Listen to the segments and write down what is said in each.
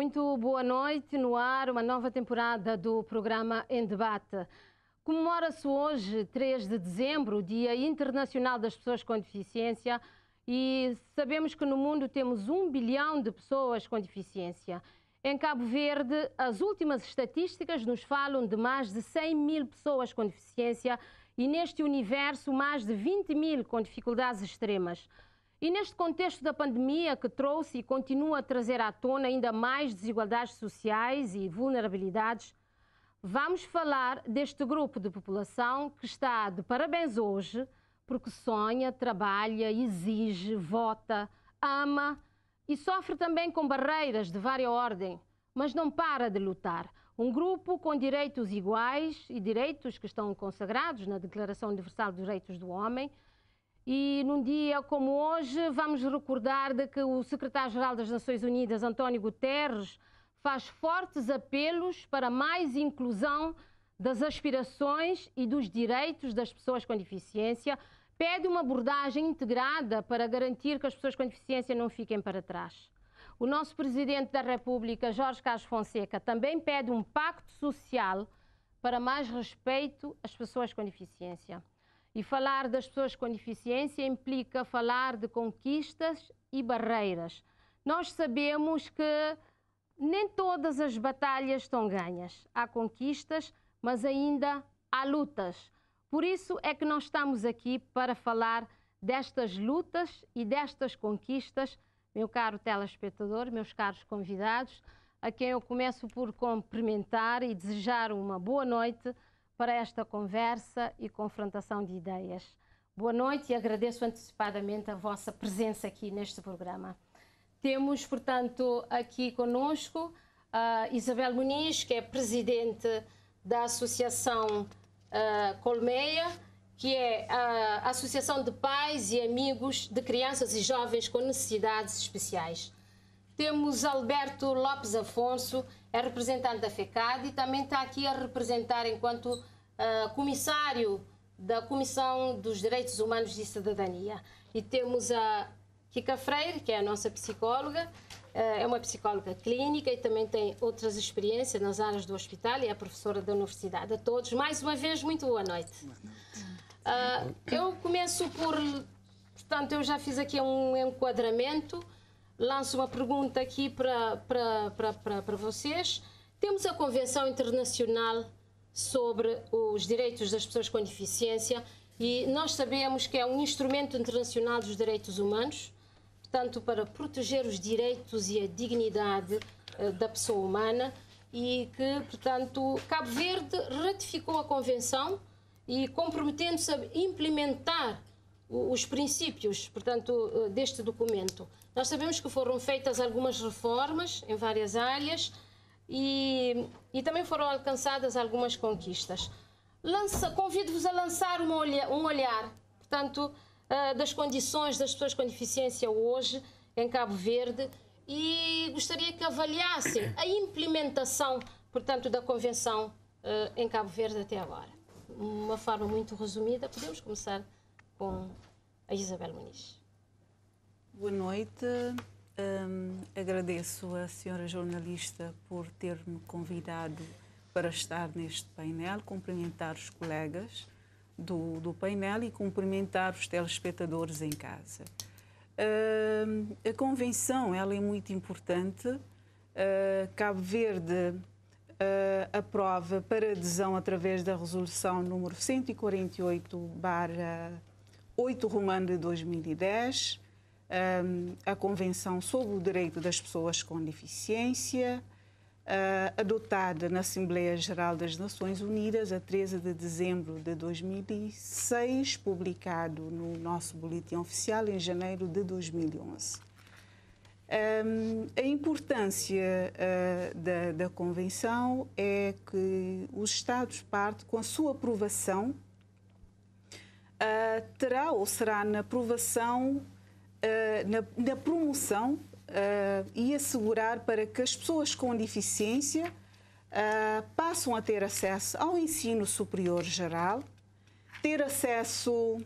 Muito boa noite, no ar, uma nova temporada do programa Em Debate. Comemora-se hoje, 3 de dezembro, o Dia Internacional das Pessoas com Deficiência, e sabemos que no mundo temos 1 bilhão de pessoas com deficiência. Em Cabo Verde, as últimas estatísticas nos falam de mais de 100 mil pessoas com deficiência e neste universo mais de 20 mil com dificuldades extremas. E neste contexto da pandemia que trouxe e continua a trazer à tona ainda mais desigualdades sociais e vulnerabilidades, vamos falar deste grupo de população que está de parabéns hoje porque sonha, trabalha, exige, vota, ama e sofre também com barreiras de várias ordem, mas não para de lutar. Um grupo com direitos iguais e direitos que estão consagrados na Declaração Universal dos Direitos do Homem. E num dia como hoje vamos recordar de que o secretário-geral das Nações Unidas, António Guterres, faz fortes apelos para mais inclusão das aspirações e dos direitos das pessoas com deficiência, pede uma abordagem integrada para garantir que as pessoas com deficiência não fiquem para trás. O nosso Presidente da República, Jorge Carlos Fonseca, também pede um pacto social para mais respeito às pessoas com deficiência. E falar das pessoas com deficiência implica falar de conquistas e barreiras. Nós sabemos que nem todas as batalhas estão ganhas. Há conquistas, mas ainda há lutas. Por isso é que nós estamos aqui para falar destas lutas e destas conquistas, meu caro telespectador, meus caros convidados, a quem eu começo por cumprimentar e desejar uma boa noite para esta conversa e confrontação de ideias. Boa noite e agradeço antecipadamente a vossa presença aqui neste programa. Temos, portanto, aqui conosco a Isabel Muniz, que é presidente da Associação Colmeia, que é a Associação de Pais e Amigos de Crianças e Jovens com Necessidades Especiais. Temos Alberto Lopes Afonso, é representante da FECAD e também está aqui a representar enquanto comissário da Comissão dos Direitos Humanos e Cidadania. E temos a Kika Freire, que é a nossa psicóloga, é uma psicóloga clínica e também tem outras experiências nas áreas do hospital e é professora da universidade. A todos, mais uma vez, muito boa noite. Eu começo por... Portanto, eu já fiz aqui um enquadramento, lanço uma pergunta aqui para vocês. Temos a Convenção Internacional sobre os Direitos das Pessoas com Deficiência e nós sabemos que é um instrumento internacional dos direitos humanos, portanto, para proteger os direitos e a dignidade da pessoa humana e que, portanto, Cabo Verde ratificou a Convenção e comprometendo-se a implementar os princípios, portanto, deste documento. Nós sabemos que foram feitas algumas reformas em várias áreas e também foram alcançadas algumas conquistas. Convido-vos a lançar um olhar, portanto, das condições das pessoas com deficiência hoje em Cabo Verde e gostaria que avaliassem a implementação, portanto, da Convenção em Cabo Verde até agora. Uma forma muito resumida, podemos começar com a Isabel Muniz. Boa noite. Agradeço à senhora jornalista por ter-me convidado para estar neste painel, cumprimentar os colegas do painel e cumprimentar os telespectadores em casa. A convenção ela é muito importante. Cabo Verde aprova para adesão através da resolução número 148/8 romano de 2010, a Convenção sobre o Direito das Pessoas com Deficiência, adotada na Assembleia Geral das Nações Unidas a 13 de dezembro de 2006, publicado no nosso boletim oficial em janeiro de 2011. A importância da Convenção é que os Estados-partes, com a sua aprovação, terá ou será na aprovação, na promoção e assegurar para que as pessoas com deficiência passam a ter acesso ao ensino superior geral, ter acesso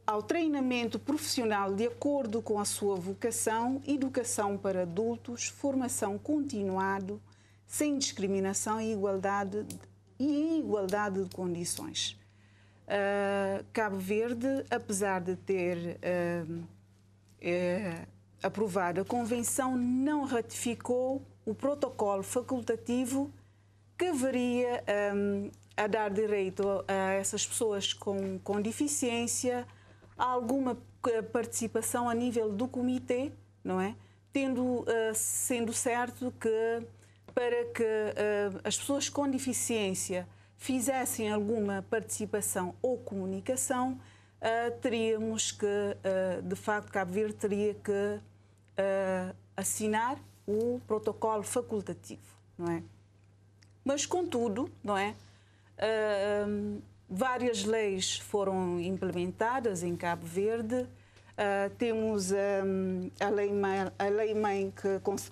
ao treinamento profissional de acordo com a sua vocação, educação para adultos, formação continuada, sem discriminação e igualdade de condições. Cabo Verde, apesar de ter aprovado a Convenção, não ratificou o protocolo facultativo que viria a dar direito a essas pessoas com deficiência a alguma participação a nível do comitê, não é? Sendo certo que para que as pessoas com deficiência fizessem alguma participação ou comunicação, teríamos que, de facto, Cabo Verde teria que assinar o protocolo facultativo, não é? Mas, contudo, não é? Várias leis foram implementadas em Cabo Verde. Temos a Lei-Mãe,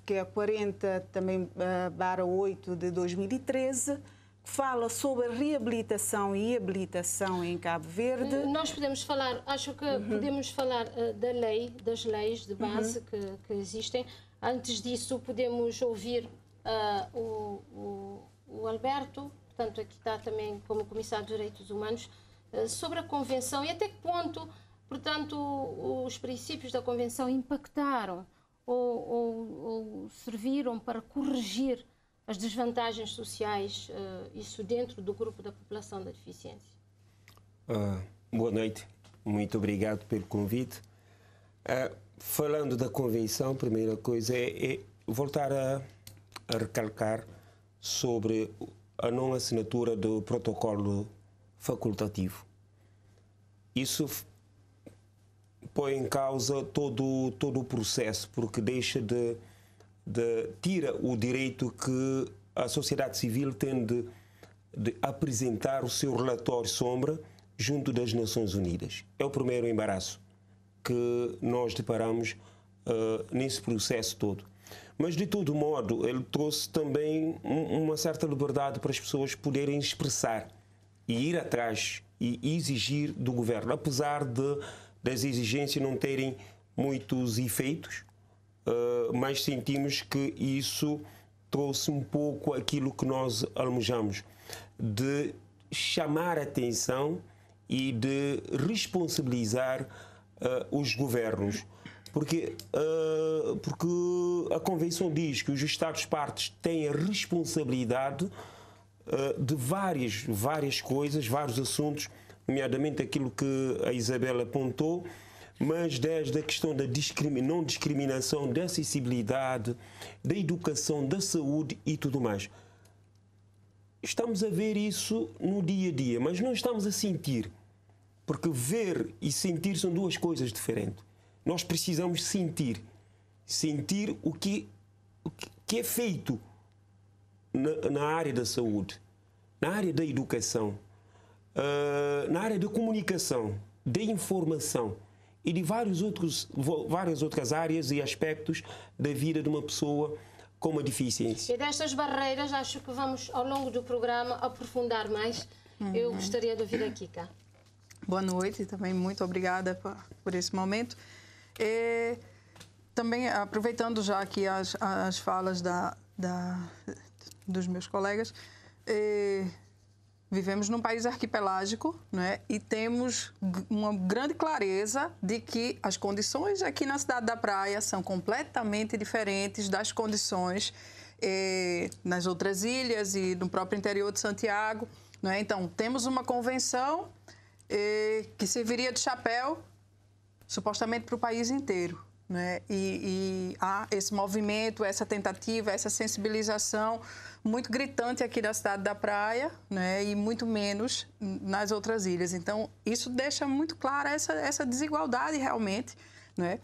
que é a 40, também, /8 de 2013, que fala sobre a reabilitação e habilitação em Cabo Verde. Nós podemos falar, acho que podemos falar das leis de base que existem. Antes disso, podemos ouvir o Alberto, portanto, aqui está também como Comissário de Direitos Humanos, sobre a Convenção e até que ponto, portanto, os princípios da Convenção impactaram ou serviram para corrigir as desvantagens sociais, isso dentro do grupo da população da deficiência. Boa noite, muito obrigado pelo convite. Falando da Convenção, a primeira coisa é voltar a recalcar sobre a não assinatura do protocolo facultativo. Isso põe em causa todo o processo, porque deixa tira o direito que a sociedade civil tem de apresentar o seu relatório sombra junto das Nações Unidas. É o primeiro embaraço que nós deparamos nesse processo todo. Mas, de todo modo, ele trouxe também uma certa liberdade para as pessoas poderem expressar e ir atrás e exigir do governo, apesar das exigências não terem muitos efeitos, mas sentimos que isso trouxe um pouco aquilo que nós almejamos, de chamar a atenção e de responsabilizar os governos. Porque a Convenção diz que os Estados-partes têm a responsabilidade de várias coisas, vários assuntos, nomeadamente aquilo que a Isabela apontou, mas desde a questão da não discriminação, da acessibilidade, da educação, da saúde e tudo mais. Estamos a ver isso no dia a dia, mas não estamos a sentir, porque ver e sentir são duas coisas diferentes. Nós precisamos sentir o que é feito na área da saúde, na área da educação, na área da comunicação, da informação e de várias outras áreas e aspectos da vida de uma pessoa com uma deficiência. E destas barreiras, acho que vamos, ao longo do programa, aprofundar mais. Eu gostaria de ouvir a Kika. Boa noite, também muito obrigada por esse momento. Também, aproveitando já aqui as falas dos meus colegas, vivemos num país arquipelágico, né? E temos uma grande clareza de que as condições aqui na cidade da Praia são completamente diferentes das condições nas outras ilhas e no próprio interior de Santiago, né? Então, temos uma convenção que serviria de chapéu supostamente para o país inteiro, né? E há esse movimento, essa tentativa, essa sensibilização muito gritante aqui da cidade da Praia, né? E muito menos nas outras ilhas. Então, isso deixa muito clara essa desigualdade realmente, né?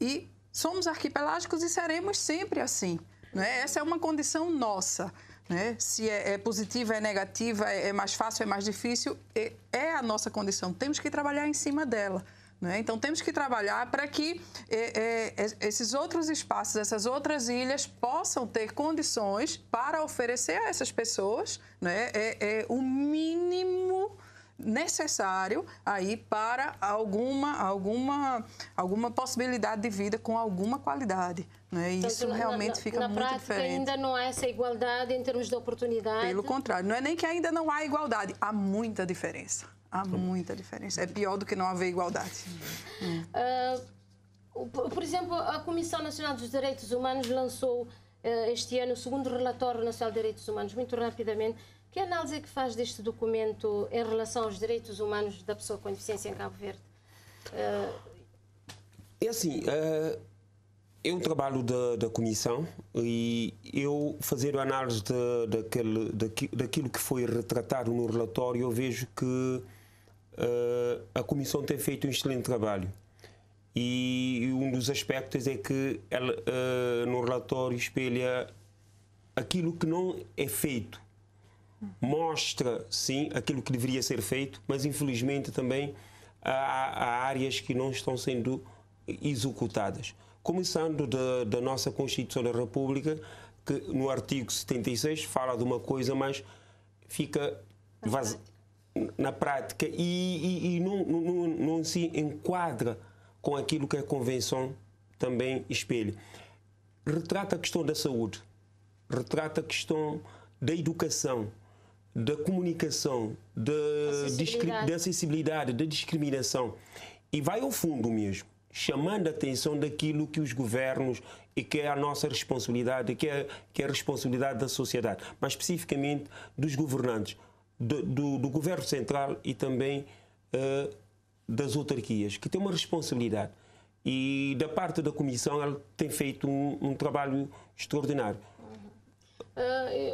E somos arquipelágicos e seremos sempre assim, né? Essa é uma condição nossa, né? Se é positiva, é negativa, é mais fácil, é mais difícil, é a nossa condição. Temos que trabalhar em cima dela. Então, temos que trabalhar para que esses outros espaços, essas outras ilhas possam ter condições para oferecer a essas pessoas, né, o mínimo necessário aí para alguma possibilidade de vida com alguma qualidade. Né? E isso realmente fica muito diferente. Na prática ainda não há essa igualdade em termos de oportunidade? Pelo contrário, não é nem que ainda não há igualdade, há muita diferença. Há muita diferença. É pior do que não haver igualdade. Por exemplo, a Comissão Nacional dos Direitos Humanos lançou este ano o segundo relatório nacional de direitos humanos, muito rapidamente. Que análise é que faz deste documento em relação aos direitos humanos da pessoa com deficiência em Cabo Verde? É assim, é um trabalho da Comissão e eu, fazendo análise daquilo que foi retratado no relatório, eu vejo que a Comissão tem feito um excelente trabalho. E um dos aspectos é que ela, no relatório, espelha aquilo que não é feito. Mostra, sim, aquilo que deveria ser feito, mas infelizmente também há áreas que não estão sendo executadas. Começando da nossa Constituição da República, que no artigo 76 fala de uma coisa, mas fica na prática e não se enquadra com aquilo que a Convenção também espelha. Retrata a questão da saúde, retrata a questão da educação, da comunicação, da acessibilidade, da discriminação. E vai ao fundo mesmo, chamando a atenção daquilo que os governos, e que é a nossa responsabilidade, que é a responsabilidade da sociedade, mas especificamente dos governantes, do governo central e também das autarquias, que têm uma responsabilidade. E da parte da Comissão, ela tem feito um trabalho extraordinário.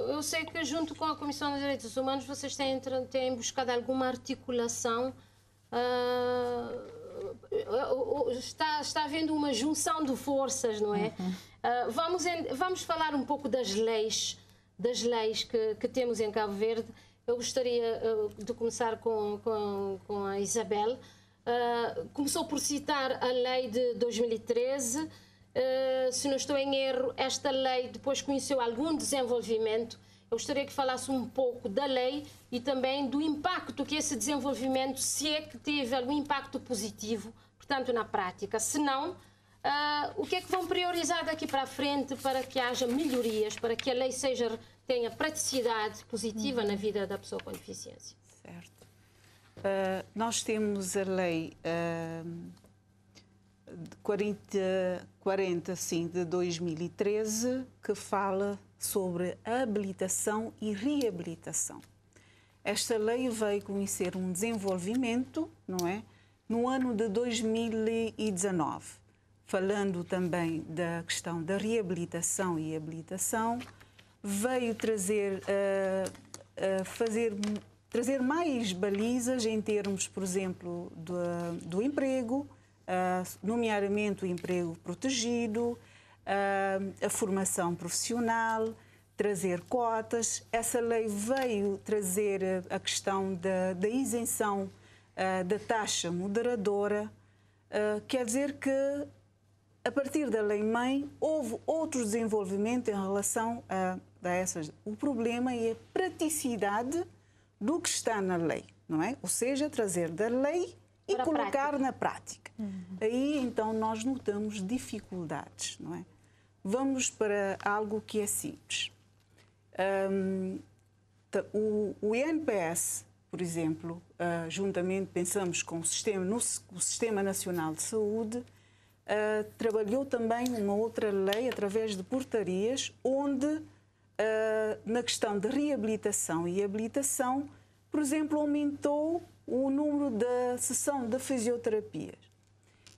Eu sei que junto com a Comissão dos Direitos Humanos vocês têm buscado alguma articulação. Está havendo uma junção de forças, não é? Vamos falar um pouco das leis que temos em Cabo Verde. Eu gostaria de começar com a Isabel. Começou por citar a lei de 2013. Se não estou em erro, esta lei depois conheceu algum desenvolvimento. Eu gostaria que falasse um pouco da lei e também do impacto que esse desenvolvimento, se é que teve algum impacto positivo, portanto, na prática. Se não, o que é que vão priorizar daqui para a frente para que haja melhorias, para que a lei tenha praticidade positiva na vida da pessoa com deficiência? Certo. Nós temos a lei 40 de 2013, que fala sobre a habilitação e reabilitação. Esta lei veio conhecer um desenvolvimento, não é? No ano de 2019, falando também da questão da reabilitação e habilitação, veio trazer mais balizas em termos, por exemplo, do emprego, nomeadamente o emprego protegido, a formação profissional, trazer cotas. Essa lei veio trazer a questão da isenção da taxa moderadora. Quer dizer que, a partir da lei-mãe, houve outro desenvolvimento em relação a essas. O problema é a praticidade do que está na lei, não é? Ou seja, trazer da lei e colocar na prática. Aí, então, nós notamos dificuldades, não é? Vamos para algo que é simples. O INPS, por exemplo, juntamente, pensamos com o Sistema Nacional de Saúde, trabalhou também uma outra lei, através de portarias, onde, na questão de reabilitação e habilitação, por exemplo, aumentou o número da sessão de fisioterapias.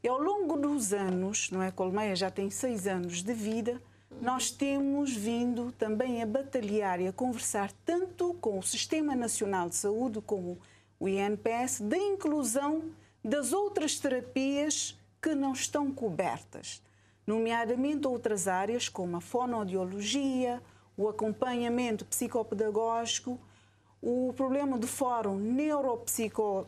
E ao longo dos anos, não é? Colmeia já tem 6 anos de vida, nós temos vindo também a batalhar e a conversar tanto com o Sistema Nacional de Saúde como o INPS da inclusão das outras terapias que não estão cobertas, nomeadamente outras áreas como a fonoaudiologia, o acompanhamento psicopedagógico, o problema do fórum neuropsico.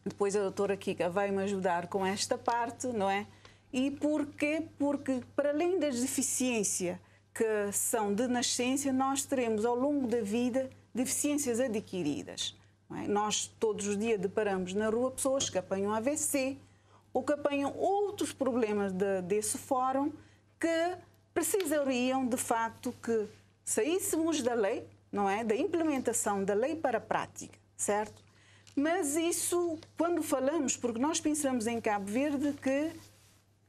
Depois a doutora Kika vai me ajudar com esta parte, não é? E porquê? Porque, para além das deficiências que são de nascença, nós teremos ao longo da vida deficiências adquiridas, não é? Nós todos os dias deparamos na rua pessoas que apanham AVC ou que apanham outros problemas desse fórum que precisariam, de facto, que saíssemos da lei, não é? Da implementação da lei para a prática, certo? Mas isso, quando falamos, porque nós pensamos em Cabo Verde que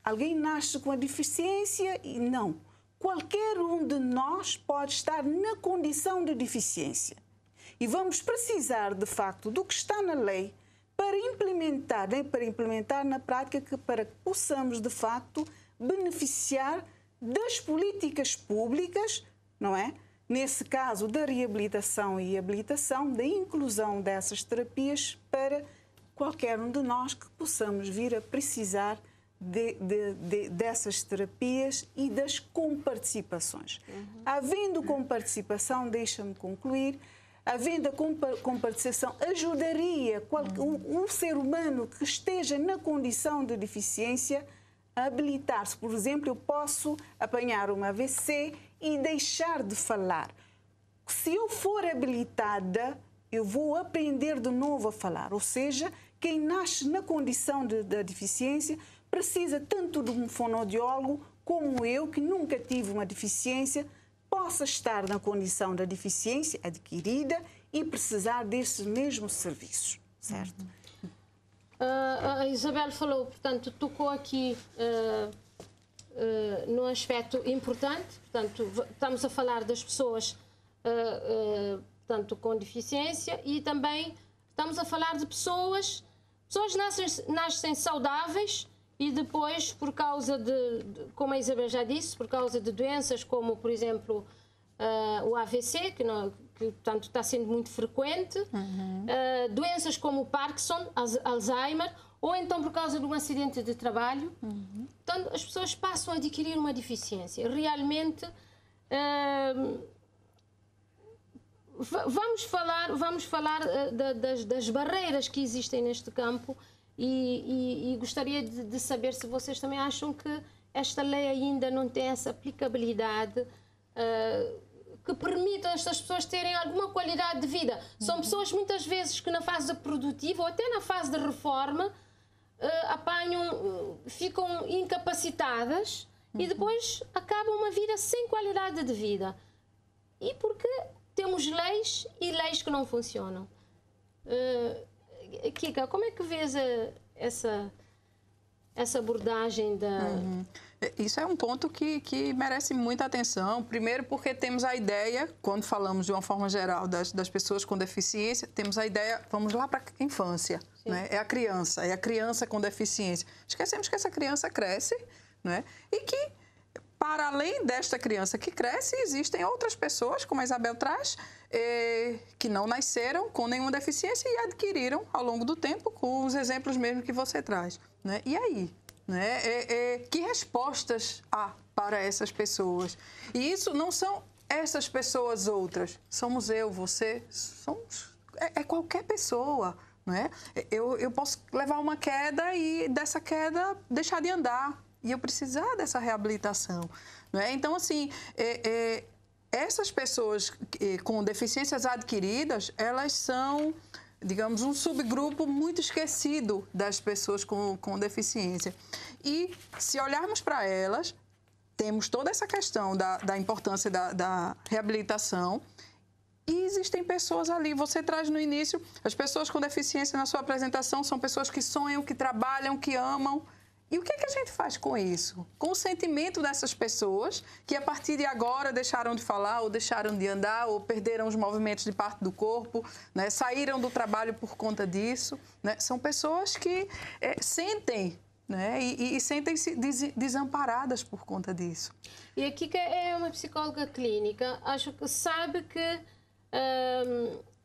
alguém nasce com a deficiência e não. Qualquer um de nós pode estar na condição de deficiência. E vamos precisar, de facto, do que está na lei para implementar na prática, para que possamos, de facto, beneficiar das políticas públicas, não é? Nesse caso, da reabilitação e habilitação, da inclusão dessas terapias para qualquer um de nós que possamos vir a precisar dessas terapias e das comparticipações. Havendo comparticipação, deixa-me concluir, havendo a comparticipação ajudaria um ser humano que esteja na condição de deficiência a habilitar-se. Por exemplo, eu posso apanhar uma AVC e deixar de falar. Se eu for habilitada, eu vou aprender de novo a falar. Ou seja, quem nasce na condição da deficiência precisa tanto de um fonoaudiólogo como eu, que nunca tive uma deficiência, possa estar na condição da deficiência adquirida e precisar desses mesmos serviços, certo? A Isabel falou, portanto, tocou aqui num aspecto importante, portanto, estamos a falar das pessoas portanto, com deficiência e também estamos a falar de pessoas nascem saudáveis e depois, por causa como a Isabel já disse, por causa de doenças como, por exemplo, o AVC, que portanto, está sendo muito frequente, doenças como o Parkinson, Alzheimer, ou então por causa de um acidente de trabalho. Então, as pessoas passam a adquirir uma deficiência. Realmente, vamos falar das barreiras que existem neste campo e gostaria de saber se vocês também acham que esta lei ainda não tem essa aplicabilidade que permita a estas pessoas terem alguma qualidade de vida. São pessoas muitas vezes que na fase produtiva ou até na fase de reforma ficam incapacitadas e depois acabam uma vida sem qualidade de vida. E porque temos leis e leis que não funcionam. Kika, como é que vês essa abordagem da... Isso é um ponto que merece muita atenção. Primeiro porque temos a ideia, quando falamos de uma forma geral das pessoas com deficiência, temos a ideia, vamos lá para a infância, né? É a criança com deficiência. Esquecemos que essa criança cresce, né? E que, para além desta criança que cresce, existem outras pessoas, como a Isabel traz, que não nasceram com nenhuma deficiência e adquiriram ao longo do tempo, com os exemplos mesmo que você traz, né? E aí? Né? Que respostas há para essas pessoas? E isso não são essas pessoas outras. Somos eu, você, é qualquer pessoa. Né? Eu posso levar uma queda e dessa queda deixar de andar. E eu precisar dessa reabilitação. Né? Então, assim, essas pessoas com deficiências adquiridas, elas são, digamos, um subgrupo muito esquecido das pessoas com deficiência. E, se olharmos para elas, temos toda essa questão da importância da reabilitação e existem pessoas ali. Você traz no início, as pessoas com deficiência na sua apresentação são pessoas que sonham, que trabalham, que amam. E o que é que a gente faz com isso? Com o sentimento dessas pessoas que, a partir de agora, deixaram de falar, ou deixaram de andar, ou perderam os movimentos de parte do corpo, né? Saíram do trabalho por conta disso. Né? São pessoas que sentem, né? E sentem-se desamparadas por conta disso. E a Kika é uma psicóloga clínica. Acho que sabe que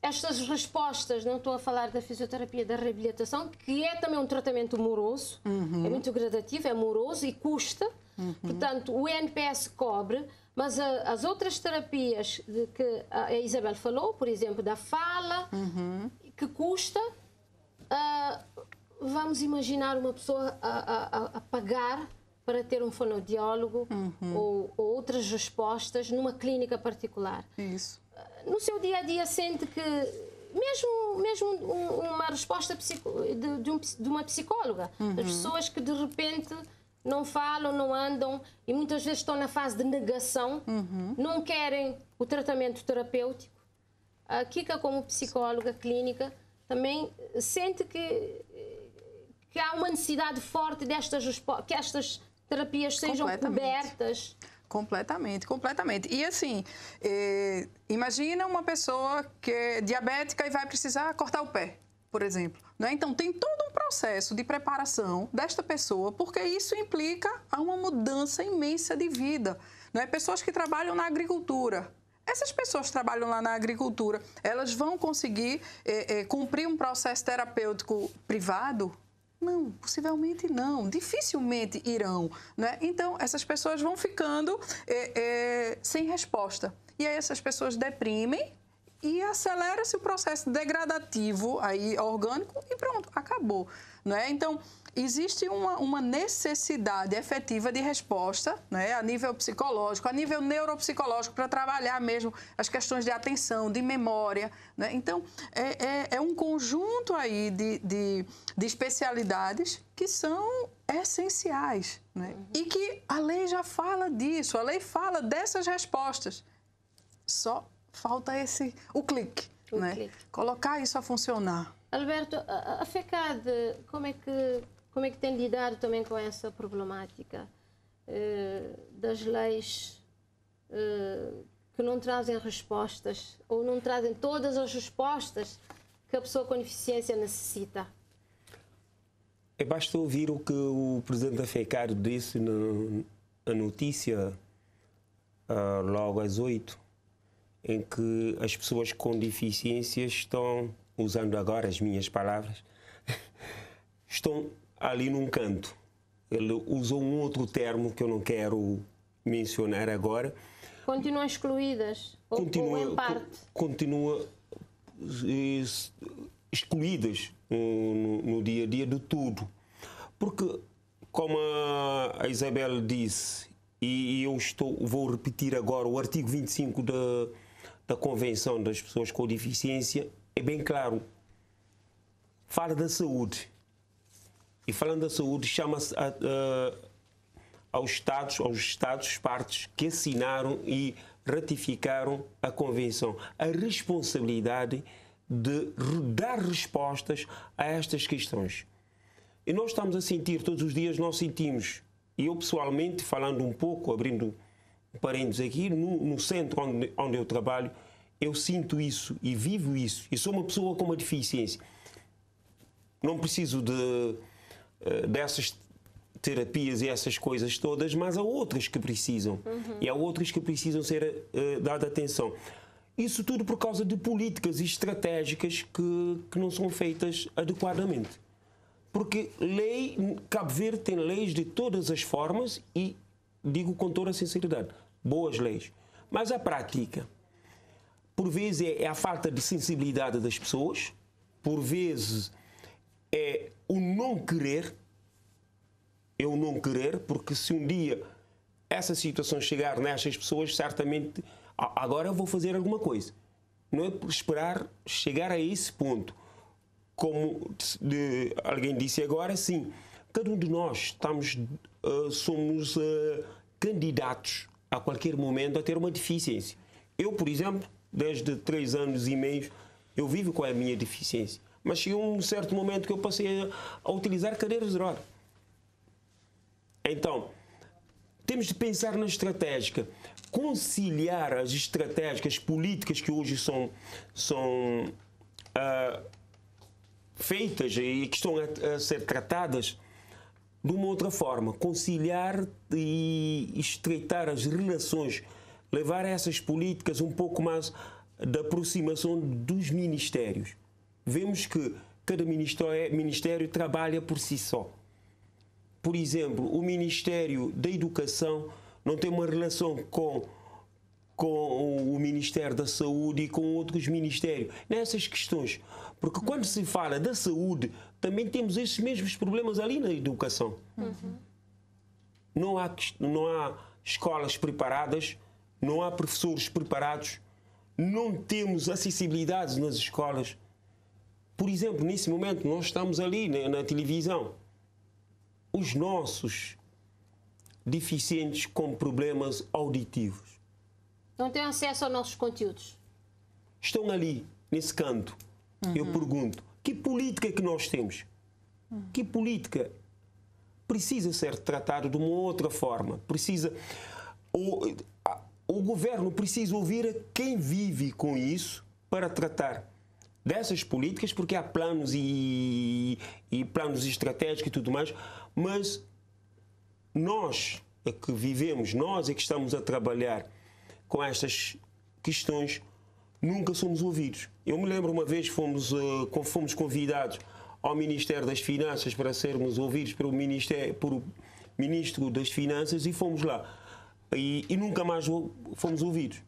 estas respostas, não estou a falar da fisioterapia, da reabilitação, que é também um tratamento moroso, é muito gradativo, é moroso e custa. Portanto, o INPS cobre, mas as outras terapias que a Isabel falou, por exemplo, da fala, que custa, vamos imaginar uma pessoa a pagar para ter um fonoaudiólogo ou outras respostas numa clínica particular. Isso. No seu dia-a-dia sente que mesmo uma resposta de uma psicóloga. As pessoas que de repente não falam, não andam e muitas vezes estão na fase de negação, não querem o tratamento terapêutico. A Kika, como psicóloga clínica, também sente que há uma necessidade forte que estas terapias sejam cobertas. Completamente, completamente. E assim, imagina uma pessoa que é diabética e vai precisar cortar o pé, por exemplo. Né? Então, tem todo um processo de preparação desta pessoa, porque isso implica uma mudança imensa de vida. Né? Pessoas que trabalham na agricultura. Essas pessoas que trabalham lá na agricultura, elas vão conseguir cumprir um processo terapêutico privado? Não, possivelmente não, dificilmente irão. Né? Então, essas pessoas vão ficando sem resposta. E aí essas pessoas deprimem e acelera-se o processo degradativo aí, orgânico e pronto, acabou. Né? Então, existe uma necessidade efetiva de resposta, né, a nível psicológico, a nível neuropsicológico, para trabalhar mesmo as questões de atenção, de memória. Né? Então, é um conjunto aí de especialidades que são essenciais. Né? E que a lei já fala disso, a lei fala dessas respostas. Só falta o clique, né? Clique. Colocar isso a funcionar. Alberto, a FECAD, como é que tem lidado também com essa problemática das leis que não trazem respostas ou não trazem todas as respostas que a pessoa com deficiência necessita? Basta ouvir o que o presidente da FECAD disse na notícia logo às 8, em que as pessoas com deficiência estão, usando agora as minhas palavras, estão ali num canto. Ele usou um outro termo que eu não quero mencionar agora. Continuam excluídas? Ou em parte? Continua excluídas no dia a dia de tudo. Porque, como a Isabel disse, e eu vou repetir agora, o artigo 25 da Convenção das Pessoas com Deficiência é bem claro. Fala da saúde. E falando da saúde, chama-se aos Estados partes que assinaram e ratificaram a Convenção a responsabilidade de dar respostas a estas questões. E nós estamos a sentir, todos os dias nós sentimos, e eu pessoalmente, falando um pouco, abrindo parênteses aqui, no centro onde eu trabalho, eu sinto isso e vivo isso. E sou uma pessoa com uma deficiência. Não preciso dessas terapias e essas coisas todas, mas há outras que precisam. E há outras que precisam ser dada atenção. Isso tudo por causa de políticas estratégicas que não são feitas adequadamente. Porque Cabo Verde tem leis de todas as formas e, digo com toda a sinceridade, boas leis. Mas a prática, por vezes, é a falta de sensibilidade das pessoas, por vezes é o não querer, porque se um dia essa situação chegar nestas pessoas, certamente, agora eu vou fazer alguma coisa. Não é por esperar chegar a esse ponto. Como alguém disse agora, sim, cada um de nós somos candidatos a qualquer momento a ter uma deficiência. Eu, por exemplo, desde 3 anos e meio, eu vivo com a minha deficiência. Mas chegou um certo momento que eu passei a utilizar cadeiras de roda. Então, temos de pensar na estratégia, conciliar as estratégicas políticas que hoje são feitas e que estão a ser tratadas de uma outra forma, conciliar e estreitar as relações, levar essas políticas um pouco mais da aproximação dos ministérios. Vemos que cada ministério trabalha por si só. Por exemplo, o Ministério da Educação não tem uma relação com o Ministério da Saúde e com outros ministérios nessas questões. Porque quando se fala da saúde, também temos esses mesmos problemas ali na educação. Não há escolas preparadas, não há professores preparados, não temos acessibilidade nas escolas. Por exemplo, nesse momento, nós estamos ali na televisão. Os nossos deficientes com problemas auditivos não têm acesso aos nossos conteúdos. Estão ali, nesse canto. Eu pergunto, que política que nós temos? Que política precisa ser tratada de uma outra forma? O governo precisa ouvir a quem vive com isso para tratar dessas políticas, porque há planos e planos estratégicos e tudo mais, mas nós é que vivemos, nós é que estamos a trabalhar com estas questões, nunca somos ouvidos. Eu me lembro uma vez fomos convidados ao Ministério das Finanças para sermos ouvidos pelo Ministro das Finanças e fomos lá. E nunca mais fomos ouvidos.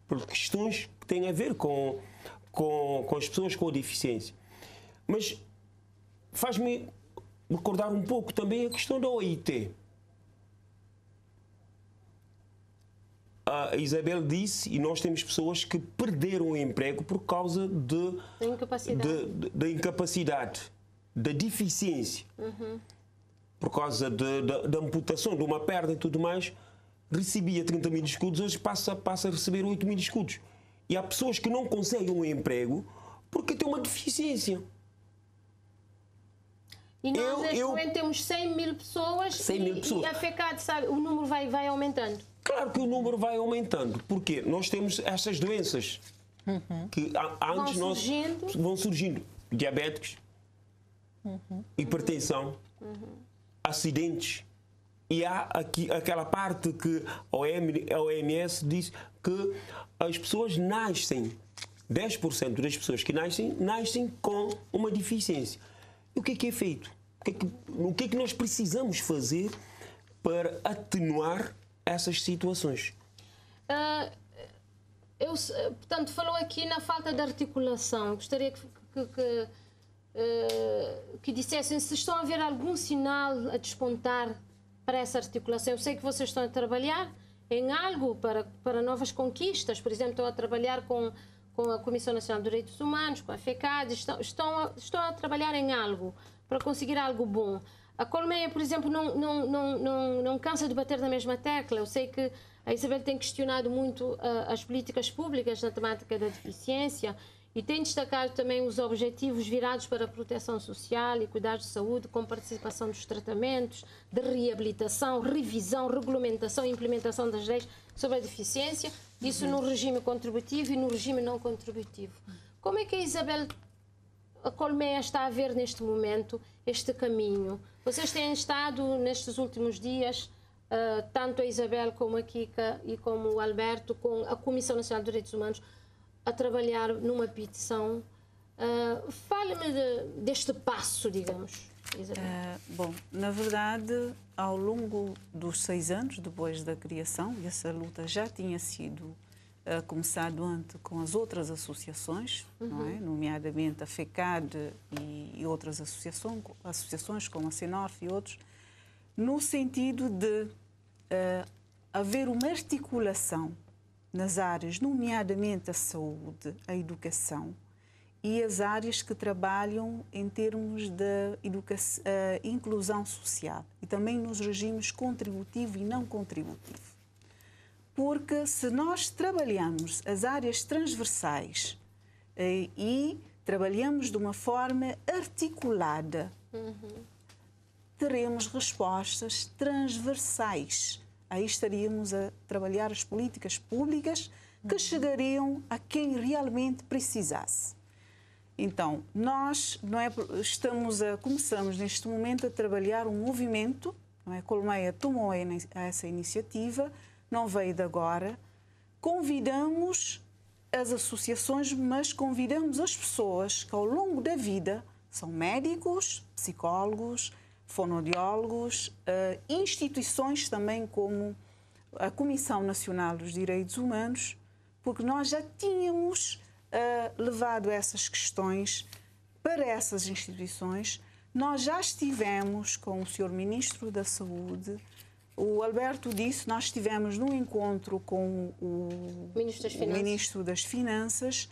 Por questões que têm a ver com as pessoas com deficiência. Mas faz-me recordar um pouco também a questão da OIT. A Isabel disse, e nós temos pessoas que perderam o emprego por causa da incapacidade, da deficiência. Por causa da amputação de uma perna e tudo mais, recebia 30 mil escudos, hoje passa a receber 8 mil escudos. E há pessoas que não conseguem um emprego porque têm uma deficiência. E nós, neste momento, temos 100 mil pessoas, e a FECAD, sabe, o número vai aumentando. Claro que o número vai aumentando, porque nós temos essas doenças que antes vão surgindo. Diabéticos, hipertensão, acidentes. E há aquela parte que a OMS diz que as pessoas nascem, 10% das pessoas que nascem com uma deficiência. E o que é feito? O que é que nós precisamos fazer para atenuar essas situações? Portanto, falou aqui na falta de articulação. Gostaria que dissessem se estão a ver algum sinal a despontar para essa articulação. Eu sei que vocês estão a trabalhar em algo para novas conquistas. Por exemplo, estão a trabalhar com a Comissão Nacional de Direitos Humanos, com a FECAD, estão a trabalhar em algo para conseguir algo bom. A Colmeia, por exemplo, não cansa de bater na mesma tecla. Eu sei que a Isabel tem questionado muito as políticas públicas na temática da deficiência e tem destacado também os objetivos virados para a proteção social e cuidados de saúde, com participação dos tratamentos, de reabilitação, revisão, regulamentação e implementação das leis sobre a deficiência, isso no regime contributivo e no regime não contributivo. Como é que a Colmeia está a ver neste momento este caminho? Vocês têm estado nestes últimos dias, tanto a Isabel como a Kika e como o Alberto, com a Comissão Nacional de Direitos Humanos, a trabalhar numa petição. Fale-me deste passo, digamos, Isabel. Bom, na verdade, ao longo dos 6 anos depois da criação, essa luta já tinha sido começado antes com as outras associações, não é? Nomeadamente a FECAD e outras associações como a CENORF e outros, no sentido de haver uma articulação nas áreas, nomeadamente a saúde, a educação e as áreas que trabalham em termos de inclusão social e também nos regimes contributivo e não contributivo. Porque se nós trabalhamos as áreas transversais e trabalhamos de uma forma articulada, teremos respostas transversais. Aí estaríamos a trabalhar as políticas públicas que chegariam a quem realmente precisasse. Então, nós começamos neste momento a trabalhar um movimento, não é? A Colmeia tomou essa iniciativa, não veio de agora. Convidamos as associações, mas convidamos as pessoas que ao longo da vida são médicos, psicólogos, fonoaudiólogos, instituições também como a Comissão Nacional dos Direitos Humanos, porque nós já tínhamos levado essas questões para essas instituições. Nós já estivemos com o Sr. Ministro da Saúde o Alberto disse, nós estivemos num encontro com o Ministro das Finanças,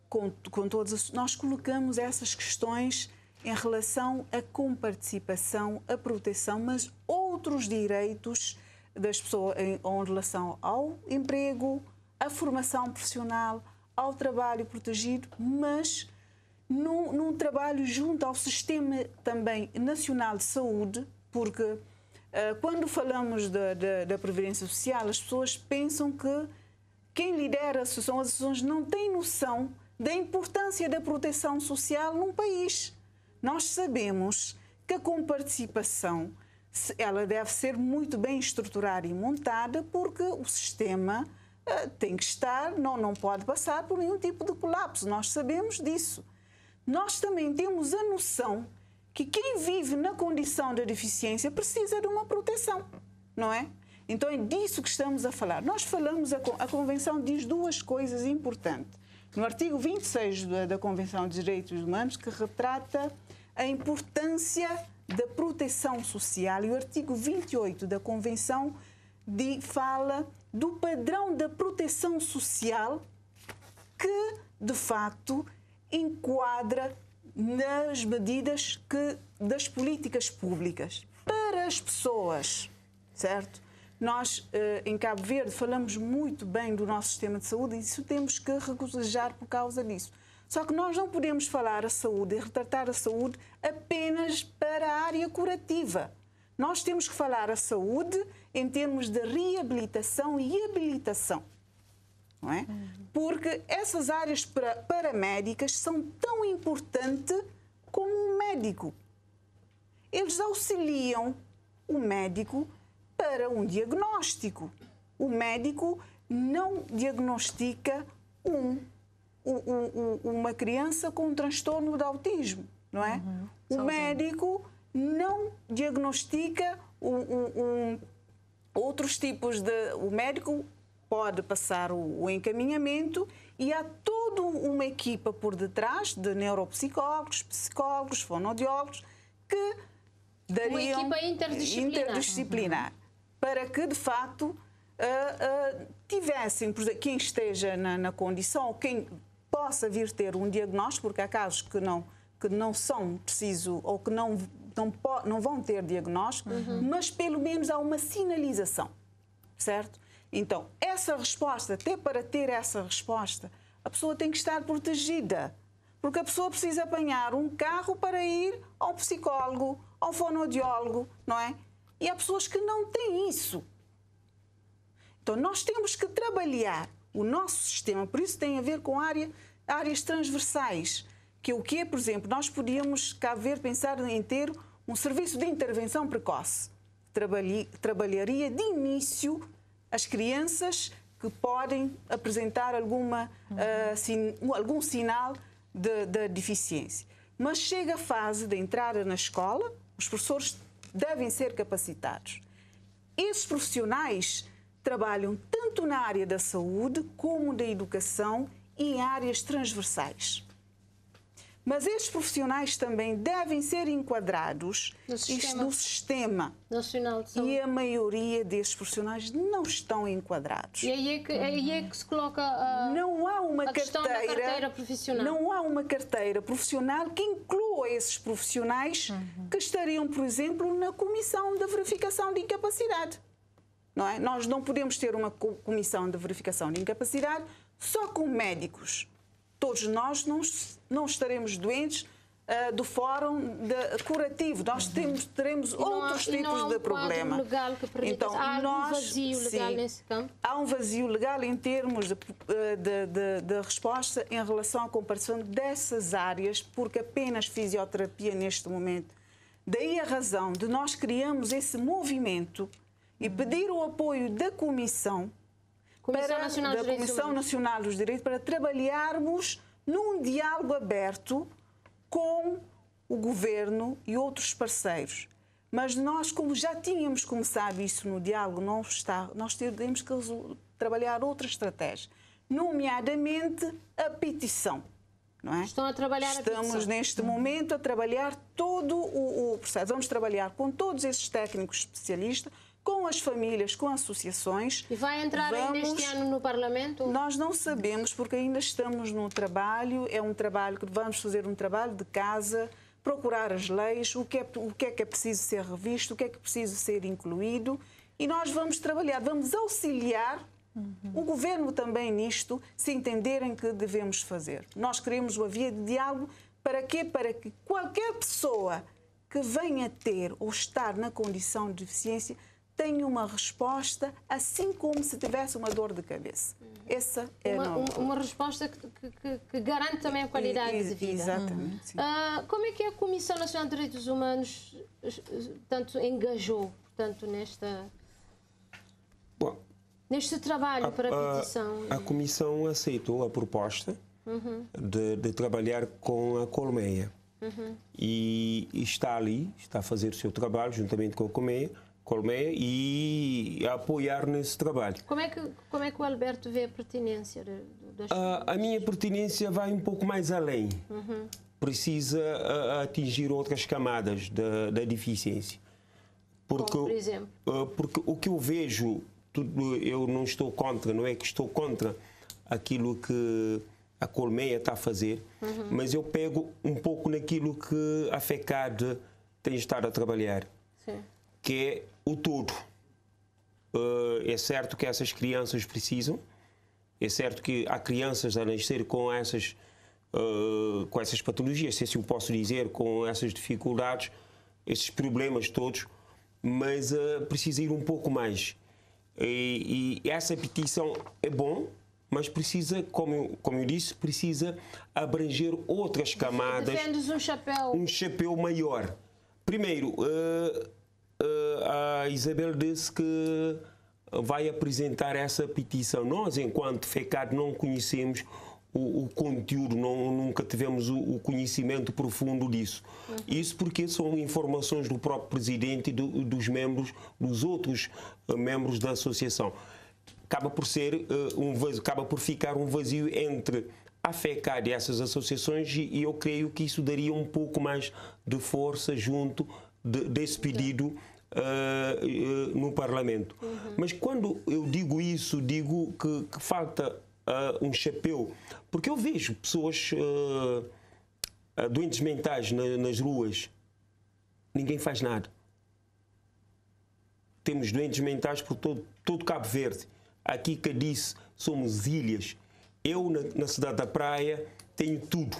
com todos, nós colocamos essas questões em relação à comparticipação, à proteção, mas outros direitos das pessoas em relação ao emprego, à formação profissional, ao trabalho protegido, mas num trabalho junto ao Sistema também Nacional de Saúde, porque quando falamos da Previdência Social, as pessoas pensam que quem lidera as associações não tem noção da importância da proteção social num país. Nós sabemos que a comparticipação ela deve ser muito bem estruturada e montada, porque o sistema tem que estar, não pode passar por nenhum tipo de colapso. Nós sabemos disso. Nós também temos a noção que quem vive na condição de deficiência precisa de uma proteção, não é? Então é disso que estamos a falar. Nós falamos, a Convenção diz duas coisas importantes. No artigo 26 da Convenção de Direitos Humanos, que retrata a importância da proteção social, e o artigo 28 da Convenção fala do padrão da proteção social que, de facto, enquadra nas medidas das políticas públicas para as pessoas, certo? Nós, em Cabo Verde, falamos muito bem do nosso sistema de saúde e isso temos que regozijar por causa disso. Só que nós não podemos falar a saúde e retratar a saúde apenas para a área curativa. Nós temos que falar a saúde em termos de reabilitação e habilitação, não é? Porque essas áreas paramédicas são tão importantes como o médico. Eles auxiliam o médico para um diagnóstico. O médico não diagnostica uma criança com um transtorno de autismo, não é? O médico não diagnostica outros tipos de... O médico pode passar o encaminhamento e há toda uma equipa por detrás de neuropsicólogos, psicólogos, fonoaudiólogos que dariam... Uma equipa interdisciplinar. Para que, de facto, tivessem, quem esteja na condição, ou quem possa vir ter um diagnóstico, porque há casos que não são preciso ou que não vão ter diagnóstico, mas pelo menos há uma sinalização, certo? Então, essa resposta, até para ter essa resposta, a pessoa tem que estar protegida, porque a pessoa precisa apanhar um carro para ir ao psicólogo, ao fonoaudiólogo, não é? E há pessoas que não têm isso. Então, nós temos que trabalhar o nosso sistema, por isso tem a ver com áreas transversais, que o que é, por exemplo, nós podíamos cá ver, pensar em ter um serviço de intervenção precoce. Trabalharia de início as crianças que podem apresentar algum sinal de deficiência. Mas chega a fase de entrada na escola, os professores devem ser capacitados. Esses profissionais trabalham tanto na área da saúde como da educação e em áreas transversais. Mas estes profissionais também devem ser enquadrados no Sistema Nacional de Saúde. E a maioria desses profissionais não estão enquadrados. E aí é que se coloca a questão da carteira profissional. Não há uma carteira profissional que inclua esses profissionais que estariam, por exemplo, na Comissão de Verificação de Incapacidade. Não é? Nós não podemos ter uma Comissão de Verificação de Incapacidade só com médicos. Todos nós não estaremos doentes do fórum curativo. Nós teremos outros tipos de problema. Então, há um vazio legal nesse campo? Há um vazio legal em termos de resposta em relação à comparação dessas áreas, porque apenas fisioterapia neste momento. Daí a razão de nós criarmos esse movimento e pedir o apoio da Comissão Nacional dos Direitos para trabalharmos num diálogo aberto com o Governo e outros parceiros. Mas nós, como já tínhamos começado isso no diálogo, nós temos que trabalhar outra estratégia, nomeadamente a petição. Não é? Estão a trabalhar a petição. Estamos neste momento a trabalhar todo o processo. Vamos trabalhar com todos esses técnicos especialistas, com as famílias, com associações. E vai entrar ainda este ano no Parlamento? Nós não sabemos, porque ainda estamos no trabalho. É um trabalho que vamos fazer, um trabalho de casa, procurar as leis, o que é preciso ser revisto, o que é que precisa ser incluído. E nós vamos trabalhar, vamos auxiliar o governo também nisto, se entenderem que devemos fazer. Nós queremos uma via de diálogo. Para quê? Para que qualquer pessoa que venha ter ou estar na condição de deficiência tenha uma resposta, assim como se tivesse uma dor de cabeça. Essa é uma resposta que garante também a qualidade de vida. Exatamente. Como é que a Comissão Nacional de Direitos Humanos tanto engajou neste trabalho para a petição? A Comissão aceitou a proposta de trabalhar com a Colmeia. E está ali, está a fazer o seu trabalho juntamente com a Colmeia e a apoiar nesse trabalho. Como é que o Alberto vê a pertinência das coisas? A minha pertinência vai um pouco mais além. Precisa atingir outras camadas da deficiência. Porque, como, por exemplo? Porque o que eu vejo, eu não estou contra, não é que estou contra aquilo que a Colmeia está a fazer, mas eu pego um pouco naquilo que a FECAD tem estado a trabalhar. Sim. Que é o todo. É certo que essas crianças precisam, é certo que há crianças a nascer com essas patologias, se assim eu posso dizer, com essas dificuldades, esses problemas todos, mas precisa ir um pouco mais. E essa petição é bom, mas precisa, como eu disse, precisa abranger outras camadas. Defendes um chapéu. Um chapéu maior. Primeiro, a Isabel disse que vai apresentar essa petição. Nós, enquanto FECAD, não conhecemos o conteúdo, nunca tivemos o conhecimento profundo disso. Isso porque são informações do próprio presidente e dos membros, dos outros membros da associação. Acaba por ficar um vazio entre a FECAD e essas associações e eu creio que isso daria um pouco mais de força junto desse pedido no Parlamento. Mas quando eu digo isso, digo que falta um chapéu, porque eu vejo pessoas doentes mentais nas ruas, ninguém faz nada. Temos doentes mentais por todo Cabo Verde. Aqui, Cadiz, somos ilhas. Eu, na cidade da Praia, tenho tudo.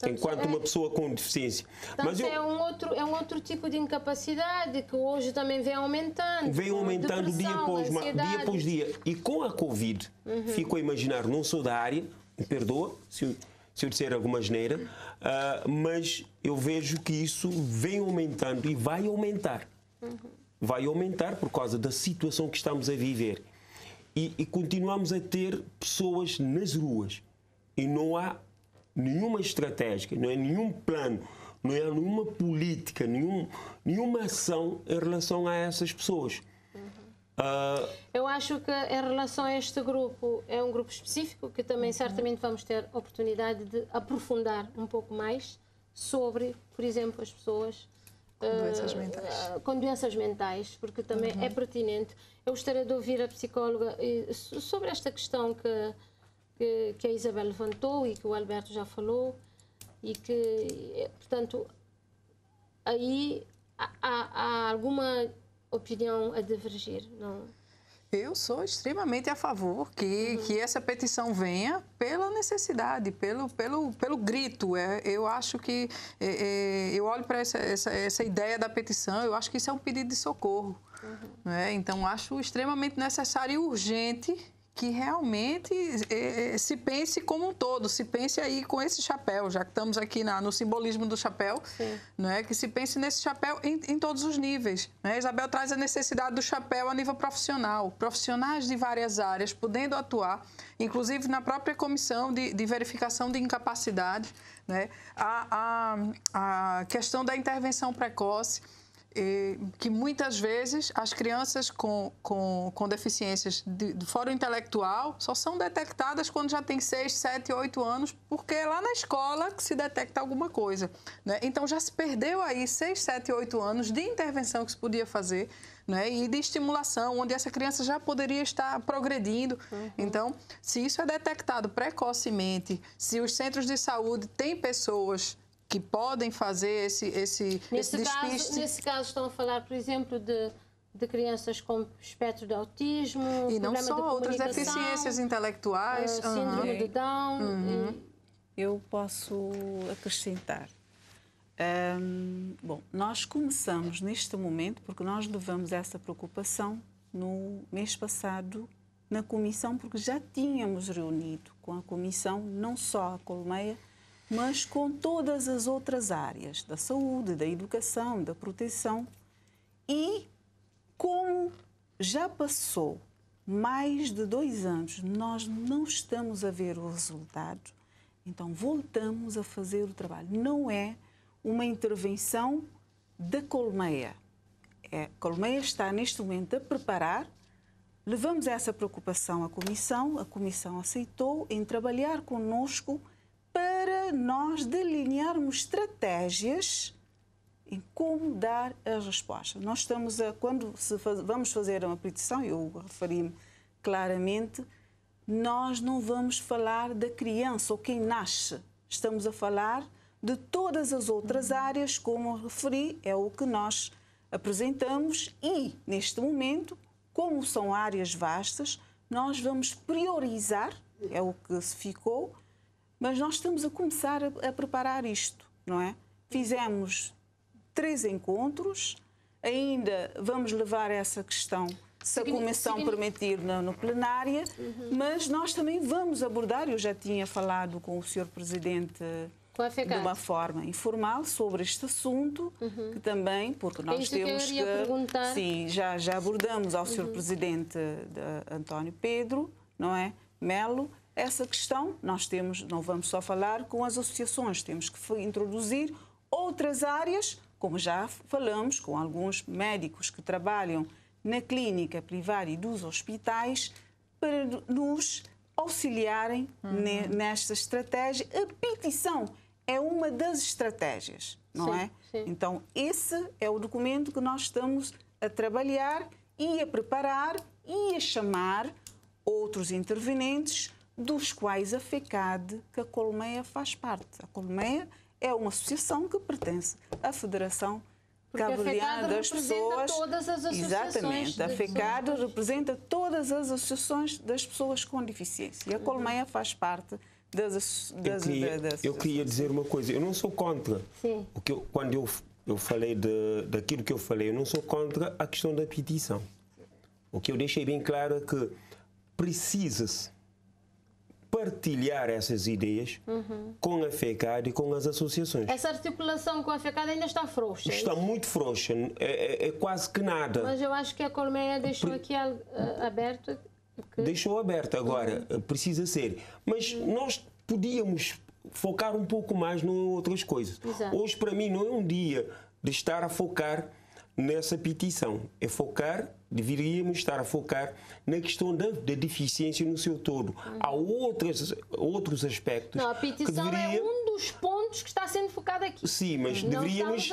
Enquanto uma pessoa com deficiência. Mas é um outro tipo de incapacidade que hoje também vem aumentando. Vem aumentando dia após dia. E com a Covid, fico a imaginar, não sou da área, me perdoa se eu disser alguma asneira, mas eu vejo que isso vem aumentando e vai aumentar. Vai aumentar por causa da situação que estamos a viver. E continuamos a ter pessoas nas ruas. E não há nenhuma estratégia, não é nenhum plano, não há nenhuma política, nenhuma ação em relação a essas pessoas. Eu acho que em relação a este grupo, é um grupo específico que também certamente vamos ter oportunidade de aprofundar um pouco mais sobre, por exemplo, as pessoas com doenças mentais, porque também é pertinente. Eu gostaria de ouvir a psicóloga sobre esta questão que a Isabel levantou e que o Alberto já falou, e que, portanto, aí há alguma opinião a divergir, não? Eu sou extremamente a favor que essa petição venha pela necessidade, pelo grito. Eu acho que... eu olho para essa ideia da petição, eu acho que isso é um pedido de socorro. Então, acho extremamente necessário e urgente que realmente se pense como um todo, se pense aí com esse chapéu, já que estamos aqui no simbolismo do chapéu, que se pense nesse chapéu em todos os níveis. Isabel traz a necessidade do chapéu a nível profissional, profissionais de várias áreas podendo atuar, inclusive na própria comissão de verificação de incapacidade, a questão da intervenção precoce. que muitas vezes as crianças com deficiências de foro intelectual só são detectadas quando já tem 6, 7, 8 anos, porque é lá na escola que se detecta alguma coisa, né? Então já se perdeu aí 6, 7, 8 anos de intervenção que se podia fazer, né? E de estimulação, onde essa criança já poderia estar progredindo. Então, se isso é detectado precocemente, se os centros de saúde têm pessoas que podem fazer esse despiste. Nesse caso, estão a falar, por exemplo, de crianças com espectro de autismo, e não problema só de outras deficiências intelectuais, síndrome de Down. Eu posso acrescentar. Bom, nós começamos neste momento, porque nós levamos essa preocupação no mês passado na comissão, porque já tínhamos reunido com a comissão, não só a Colmeia, mas com todas as outras áreas da saúde, da educação, da proteção. E como já passou mais de 2 anos, nós não estamos a ver o resultado, então voltamos a fazer o trabalho. Não é uma intervenção da Colmeia. A Colmeia está neste momento a preparar, levamos essa preocupação à comissão, a comissão aceitou em trabalhar conosco para nós delinearmos estratégias em como dar a resposta. Nós estamos quando vamos fazer uma petição, eu referi-me claramente, nós não vamos falar da criança ou quem nasce. Estamos a falar de todas as outras áreas, como referi, é o que nós apresentamos e, neste momento, como são áreas vastas, nós vamos priorizar, é o que se ficou, mas nós estamos a começar a preparar isto, não é? Fizemos 3 encontros, ainda vamos levar essa questão, se a comissão permitir, no plenária, mas nós também vamos abordar, eu já tinha falado com o Sr. Presidente de uma forma informal sobre este assunto, que também, porque nós temos que... Sim, já abordamos ao Sr. Presidente António Pedro, não é? Melo, essa questão. Nós temos, não vamos só falar com as associações, temos que introduzir outras áreas, como já falamos com alguns médicos que trabalham na clínica privada e dos hospitais, para nos auxiliarem nesta estratégia. A petição é uma das estratégias, não é? Sim. Então, esse é o documento que nós estamos a trabalhar e a preparar e a chamar outros intervenientes, dos quais a FECAD, que a Colmeia faz parte. A Colmeia é uma associação que pertence à Federação Cabo-Verdiana das Pessoas. Todas as associações. Exatamente. A FECAD representa todas as associações das pessoas com deficiência. E a Colmeia faz parte das associações. Eu queria dizer uma coisa. Eu não sou contra. Sim. Quando eu falei daquilo que eu falei, eu não sou contra a questão da petição. O que eu deixei bem claro é que precisa-se partilhar essas ideias com a FECAD e com as associações. Essa articulação com a FECAD ainda está frouxa. Está muito frouxa, é quase que nada. Mas eu acho que a Colmeia deixou aqui aberto. Deixou aberto, agora precisa ser. Mas nós podíamos focar um pouco mais em outras coisas. Exato. Hoje, para mim, não é um dia de estar a focar nessa petição. Deveríamos estar a focar na questão da deficiência no seu todo. Há outros aspectos. Não, a petição é um dos pontos que está sendo focado aqui. Sim, mas deveríamos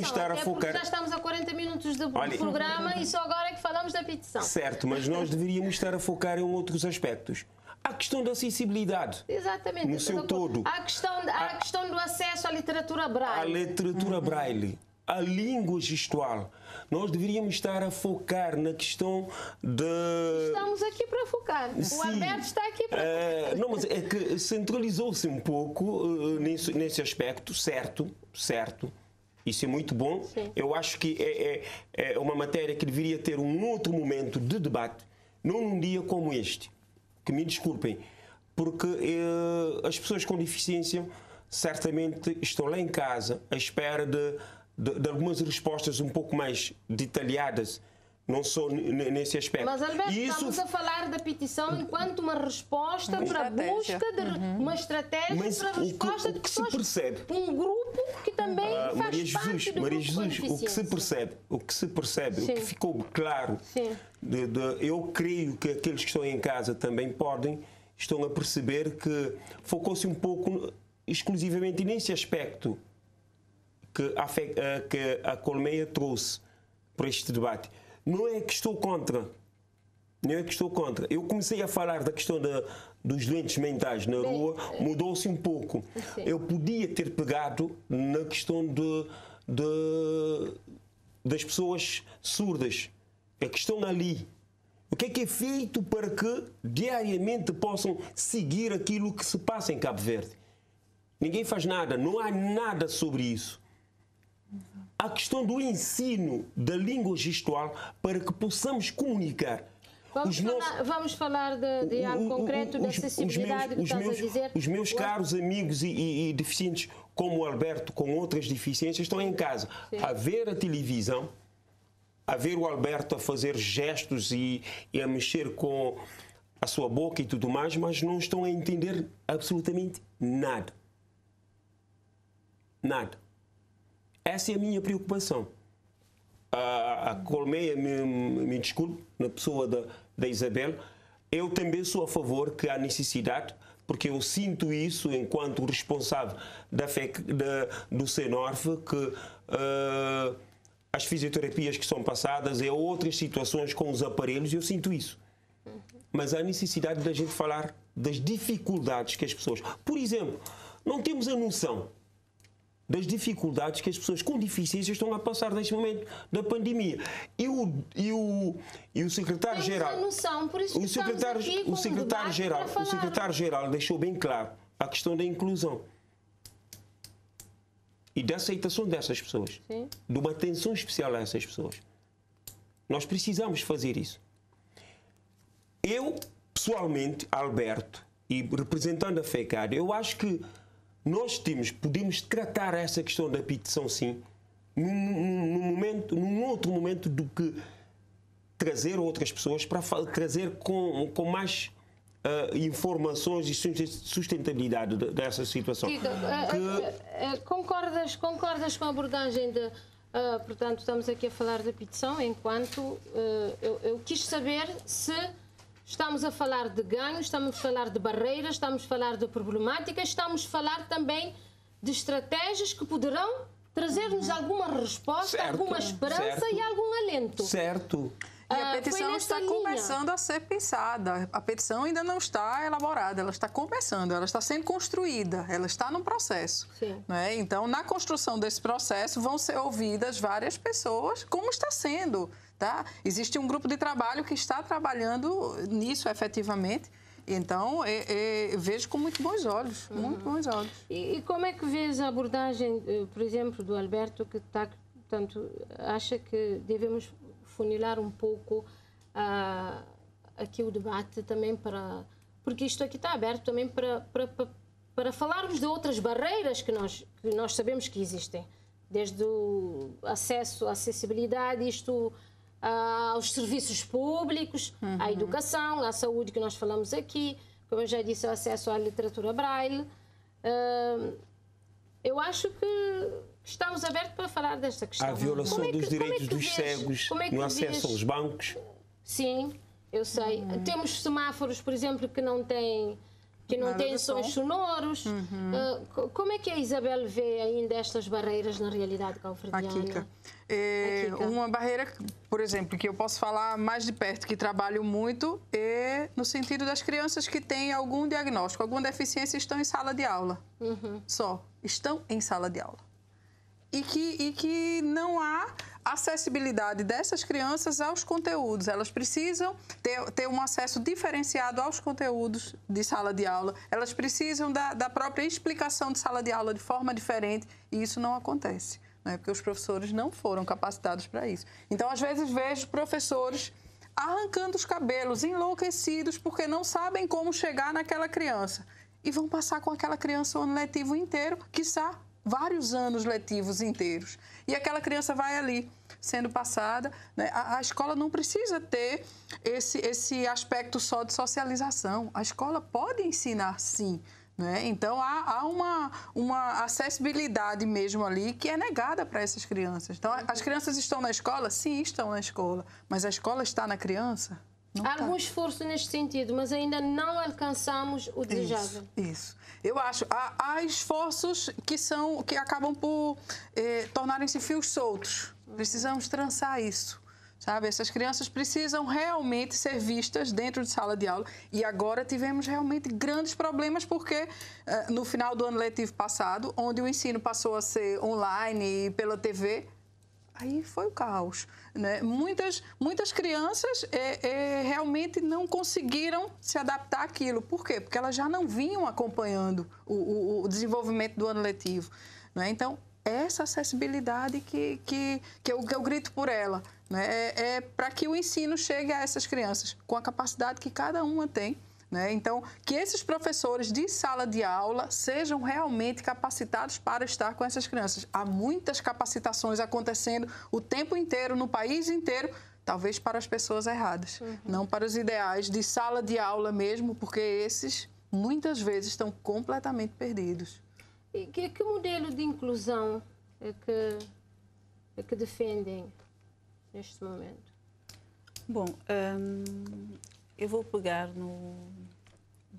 estar a focar. Já estamos a 40 minutos do programa e só agora é que falamos da petição. Certo, mas nós deveríamos estar a focar em outros aspectos. A questão da acessibilidade. Exatamente. No seu todo. A questão do acesso à literatura braille. A literatura braille. A língua gestual. Nós deveríamos estar a focar na questão de... Estamos aqui para focar. Sim. O Alberto está aqui para focar. Não, mas é que centralizou-se um pouco nesse aspecto, certo. Isso é muito bom. Sim. Eu acho que é uma matéria que deveria ter um outro momento de debate, não num dia como este. Que me desculpem, porque as pessoas com deficiência certamente estão lá em casa à espera de algumas respostas um pouco mais detalhadas não só nesse aspecto. Mas, Alberto, estamos a falar da petição enquanto uma resposta para a busca de uma estratégia para a resposta de pessoas, um grupo que também faz Maria parte do Maria grupo Jesus, o que se percebe, Sim. o que ficou claro, eu creio que aqueles que estão em casa também estão a perceber que focou-se um pouco exclusivamente nesse aspecto que a Colmeia trouxe para este debate. Não é que estou contra. Não é que estou contra. Eu comecei a falar da questão dos doentes mentais na rua, mudou-se um pouco. Sim. Eu podia ter pegado na questão das pessoas surdas. A questão ali. O que é feito para que diariamente possam seguir aquilo que se passa em Cabo Verde? Ninguém faz nada, não há nada sobre isso. A questão do ensino da língua gestual para que possamos comunicar. Vamos falar de algo concreto, da acessibilidade que estás a dizer. Os meus caros amigos e deficientes, como o Alberto, com outras deficiências, estão em casa a ver a televisão, a ver o Alberto a fazer gestos e a mexer com a sua boca e tudo mais, mas não estão a entender absolutamente nada. Nada. Essa é a minha preocupação. A Colmeia, me desculpe, na pessoa da Isabel, eu também sou a favor que há necessidade, porque eu sinto isso enquanto responsável do Senorf, que as fisioterapias que são passadas e outras situações com os aparelhos, eu sinto isso. Mas há necessidade da gente falar das dificuldades que as pessoas... Por exemplo, não temos a noção das dificuldades que as pessoas com deficiências estão a passar neste momento da pandemia. E o secretário-geral... O secretário-geral deixou bem claro a questão da inclusão e da aceitação dessas pessoas, de uma atenção especial a essas pessoas. Nós precisamos fazer isso. Eu, pessoalmente, Alberto, e representando a FECAD, eu acho que nós podemos tratar essa questão da petição, sim, num outro momento do que trazer outras pessoas para trazer com mais informações e sustentabilidade dessa situação. Kika, concordas com a abordagem de... portanto, estamos aqui a falar da petição, enquanto eu quis saber se estamos a falar de ganhos, estamos a falar de barreiras, estamos a falar de problemáticas, estamos a falar também de estratégias que poderão trazer-nos alguma resposta, alguma esperança e algum alento. Certo. E a petição está começando a ser pensada. A petição ainda não está elaborada, ela está começando, ela está sendo construída, ela está num processo. Não é? Então, na construção desse processo, vão ser ouvidas várias pessoas, como está sendo. Tá? Existe um grupo de trabalho que está trabalhando nisso efetivamente. Então, vejo com muito bons olhos, muito bons olhos. E como é que vês a abordagem, por exemplo, do Alberto, que está, portanto, acha que devemos funilar um pouco aqui o debate também porque isto aqui está aberto também para falarmos de outras barreiras que nós sabemos que existem, desde o acesso, a acessibilidade, aos serviços públicos, à educação, à saúde que nós falamos aqui, como eu já disse, o acesso à literatura braille. Eu acho que estamos abertos para falar desta questão. A violação dos direitos dos cegos no acesso aos bancos. Sim, eu sei. Temos semáforos, por exemplo, que não têm sons sonoros. Como é que a Isabel vê ainda estas barreiras na realidade cabo-verdiana? Uma barreira, por exemplo, que eu posso falar mais de perto, que trabalho muito, é no sentido das crianças que têm algum diagnóstico, alguma deficiência, estão em sala de aula. Só estão em sala de aula. E que não há acessibilidade dessas crianças aos conteúdos. Elas precisam ter um acesso diferenciado aos conteúdos de sala de aula. Elas precisam da própria explicação de sala de aula de forma diferente e isso não acontece, né? Porque os professores não foram capacitados para isso. Então, às vezes, vejo professores arrancando os cabelos, enlouquecidos, porque não sabem como chegar naquela criança. E vão passar com aquela criança o ano letivo inteiro, quiçá vários anos letivos inteiros. E aquela criança vai ali, sendo passada, né? A escola não precisa ter esse aspecto só de socialização. A escola pode ensinar, sim. Né? Então, há uma acessibilidade mesmo ali que é negada para essas crianças. Então, as crianças estão na escola? Sim, estão na escola. Mas a escola está na criança? Não Há está. algum esforço neste sentido, mas ainda não alcançamos o desejável. Isso. Eu acho. Há esforços que acabam por tornarem-se fios soltos. Precisamos trançar isso. Sabe? Essas crianças precisam realmente ser vistas dentro de sala de aula. E agora tivemos realmente grandes problemas porque no final do ano letivo passado, onde o ensino passou a ser online e pela TV, aí foi o caos. Né? Muitas crianças realmente não conseguiram se adaptar àquilo. Por quê? Porque elas já não vinham acompanhando o desenvolvimento do ano letivo. Né? Então, essa acessibilidade que eu grito por ela, né? É para que o ensino chegue a essas crianças com a capacidade que cada uma tem. Né? Então, que esses professores de sala de aula sejam realmente capacitados para estar com essas crianças. Há muitas capacitações acontecendo o tempo inteiro, no país inteiro, talvez para as pessoas erradas, não para os ideais de sala de aula mesmo, porque esses, muitas vezes, estão completamente perdidos. E que modelo de inclusão é que defendem neste momento? Bom, eu vou pegar no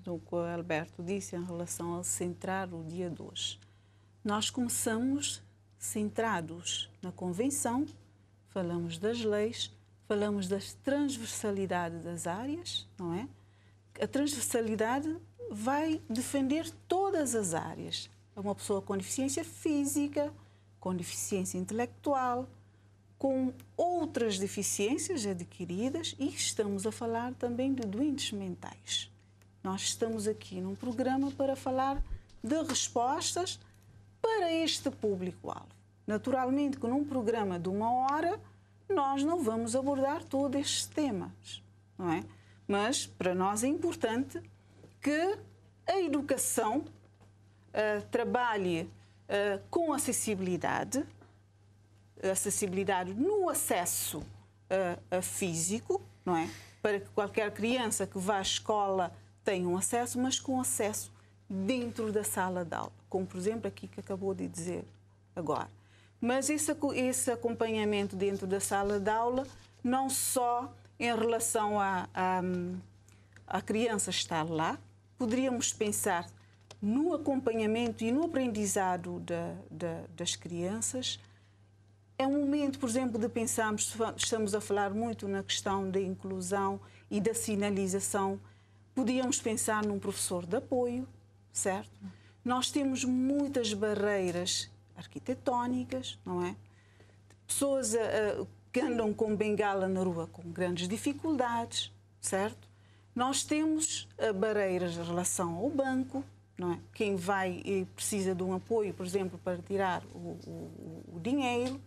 que o Alberto disse em relação ao centrar o dia 2. Nós começamos centrados na Convenção, falamos das leis, falamos da transversalidade das áreas, não é? A transversalidade vai defender todas as áreas. É uma pessoa com deficiência física, com deficiência intelectual, com outras deficiências adquiridas e estamos a falar também de doentes mentais. Nós estamos aqui num programa para falar de respostas para este público-alvo. Naturalmente que num programa de 1 hora nós não vamos abordar todos estes temas, não é? Mas para nós é importante que a educação trabalhe com acessibilidade no acesso físico, não é? Para que qualquer criança que vá à escola tenha um acesso, mas com acesso dentro da sala de aula, como por exemplo aqui que acabou de dizer agora. Mas esse acompanhamento dentro da sala de aula, não só em relação à criança estar lá, poderíamos pensar no acompanhamento e no aprendizado das crianças. É um momento, por exemplo, de pensarmos, estamos a falar muito na questão da inclusão e da sinalização, podíamos pensar num professor de apoio, certo? Nós temos muitas barreiras arquitetónicas, não é? Pessoas que andam com bengala na rua com grandes dificuldades, certo? Nós temos barreiras em relação ao banco, não é? Quem vai e precisa de um apoio, por exemplo, para tirar o dinheiro.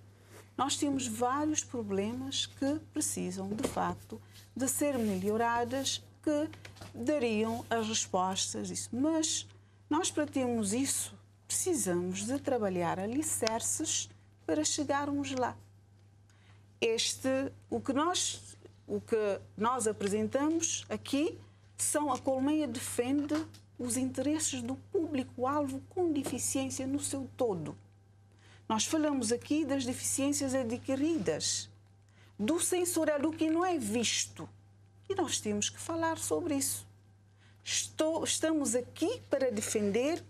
Nós temos vários problemas que precisam, de facto, de ser melhoradas, que dariam as respostas disso. Mas nós, para termos isso, precisamos de trabalhar alicerces para chegarmos lá. O que nós apresentamos aqui são a Colmeia defende os interesses do público-alvo com deficiência no seu todo. Nós falamos aqui das deficiências adquiridas, do sensorial, do que não é visto. E nós temos que falar sobre isso. Estamos aqui para defender